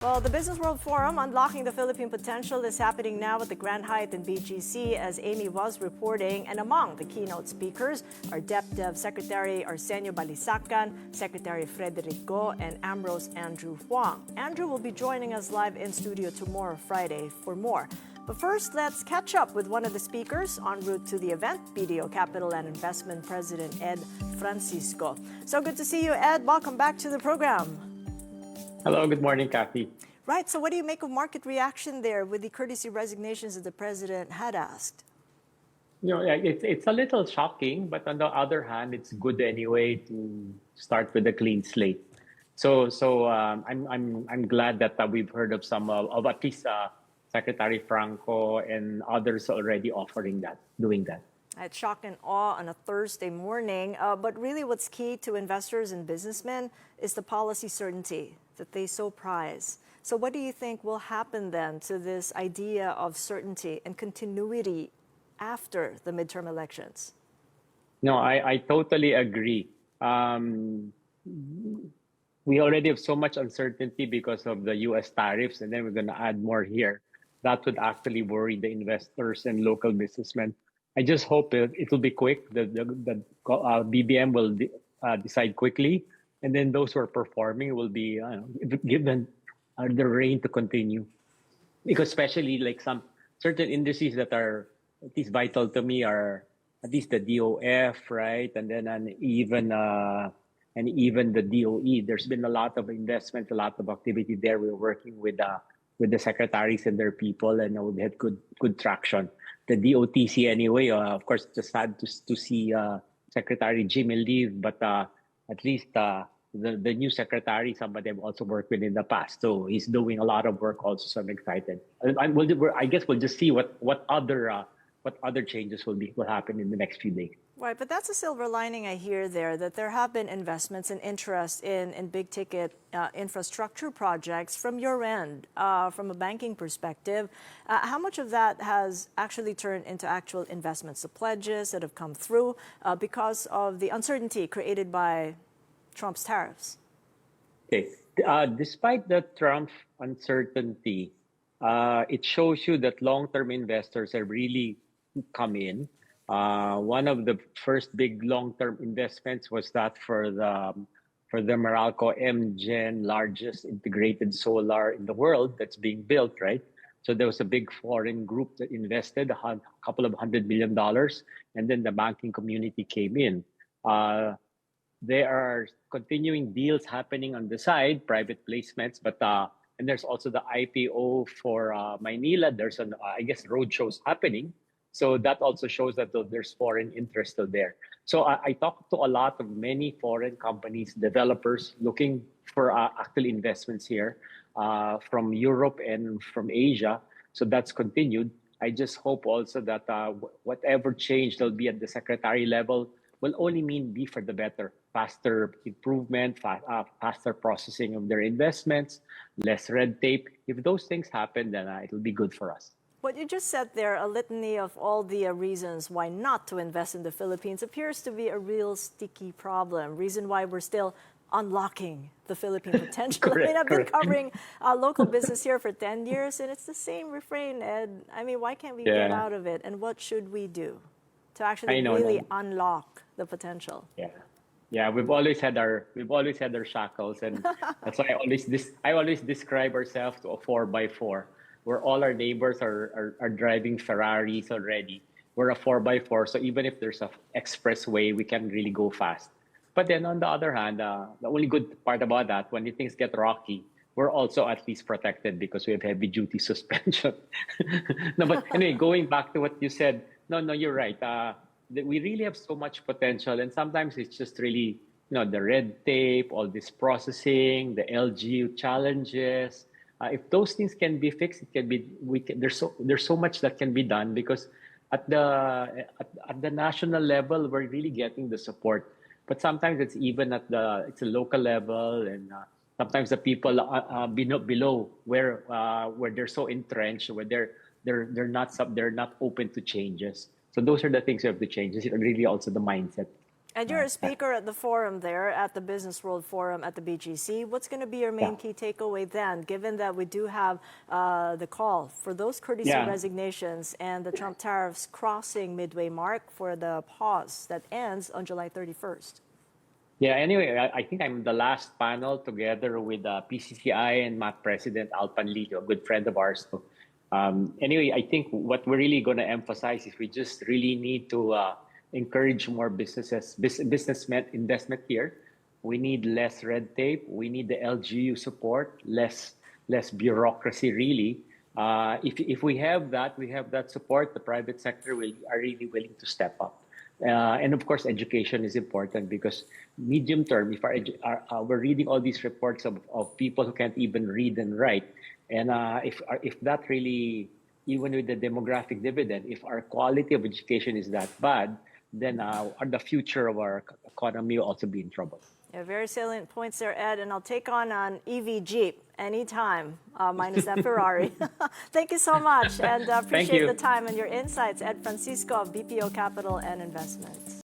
Well, the Business World Forum, Unlocking the Philippine Potential, is happening now at the Grand Hyatt in BGC, as Amy was reporting. And among the keynote speakers are DepDev Secretary Arsenio Balisacan, Secretary Frederick Go, and Ambrose Andrew Huang. Andrew will be joining us live in studio tomorrow, Friday, for more. But first, let's catch up with one of the speakers en route to the event, BDO Capital and Investment President Ed Francisco. So good to see you, Ed. Welcome back to the program. Hello, good morning, Kathy. Right, so what do you make of market reaction there with the courtesy resignations that the president had asked? It's a little shocking, but on the other hand, it's good anyway to start with a clean slate. I'm glad that we've heard of some of at least Secretary Franco and others already doing that. It's shock and awe on a Thursday morning, but really what's key to investors and businessmen is the policy certainty that they so prize. So what do you think will happen then to this idea of certainty and continuity after the midterm elections? No, I totally agree. We already have so much uncertainty because of the U.S. tariffs, and then we're going to add more here. That would actually worry the investors and local businessmen. I just hope it will be quick. The BBM will decide quickly, and then those who are performing will be given the reign to continue. Because especially like some certain industries that are at least vital to me are at least the DOF, right, and even the DOE. There's been a lot of investment, a lot of activity there. We're working with the secretaries and their people, and we had good traction. The DOTC anyway, of course, just sad to see Secretary Jimmy leave, but at least the new secretary, somebody I've also worked with in the past, so he's doing a lot of work also. So I'm excited. I guess we'll just see what other changes will happen in the next few days. Right, but that's a silver lining I hear there, that there have been investments and interest in big ticket infrastructure projects from your end, from a banking perspective. How much of that has actually turned into actual investments, the pledges that have come through because of the uncertainty created by Trump's tariffs? Okay, despite the Trump uncertainty, it shows you that long-term investors have really come in. One of the first big long-term investments was that for the Meralco MGen, largest integrated solar in the world that's being built, right? So there was a big foreign group that invested a couple of $100 million, and then the banking community came in. There are continuing deals happening on the side, private placements, but and there's also the IPO for Maynila. There's I guess roadshows happening. So that also shows that there's foreign interest still there. So I talked to a lot of many foreign companies, developers looking for actual investments here from Europe and from Asia. So that's continued. I just hope also that whatever change there'll be at the secretary level will only be for the better, faster improvement, faster processing of their investments, less red tape. If those things happen, then it'll be good for us. What you just said there, a litany of all the reasons why not to invest in the Philippines, appears to be a real sticky problem. Reason why we're still unlocking the Philippine potential. Correct, I mean, I've been correct. covering local business here for 10 years, and it's the same refrain, Ed. I mean, why can't we get out of it? And what should we do to actually really unlock the potential? Yeah, we've always had our shackles, and that's why I always describe ourselves to a 4x4. Where all our neighbors are driving Ferraris already. We're a 4x4, so even if there's an expressway, we can really go fast. But then on the other hand, the only good part about that, when things get rocky, we're also at least protected because we have heavy-duty suspension. No, but anyway, going back to what you said, no, you're right. We really have so much potential, and sometimes it's just really, the red tape, all this processing, the LGU challenges. If those things can be fixed, it can be. There's so much that can be done because at the national level we're really getting the support, but sometimes it's even at a local level, and sometimes the people below where they're so entrenched, where they're not open to changes. So those are the things you have to change. It's really also the mindset. And you're a speaker at the forum there, at the Business World Forum at the BGC. What's going to be your main key takeaway then, given that we do have the call for those courtesy resignations and the Trump tariffs crossing midway mark for the pause that ends on July 31st? Yeah, anyway, I think I'm the last panel together with PCCI and my president, Al Panlilio, a good friend of ours. So, anyway, I think what we're really going to emphasize is we just really need to encourage more businessmen investment here. We need less red tape. We need the LGU support, less bureaucracy. Really, if we have that support, the private sector are really willing to step up. And of course, education is important because medium term, if we're reading all these reports of people who can't even read and write, and if that really, even with the demographic dividend, if our quality of education is that bad, then the future of our economy will also be in trouble. Yeah, very salient points there, Ed, and I'll take on an EV Jeep anytime, minus that Ferrari. Thank you so much, and appreciate the time and your insights. Ed Francisco of BPO Capital and Investments.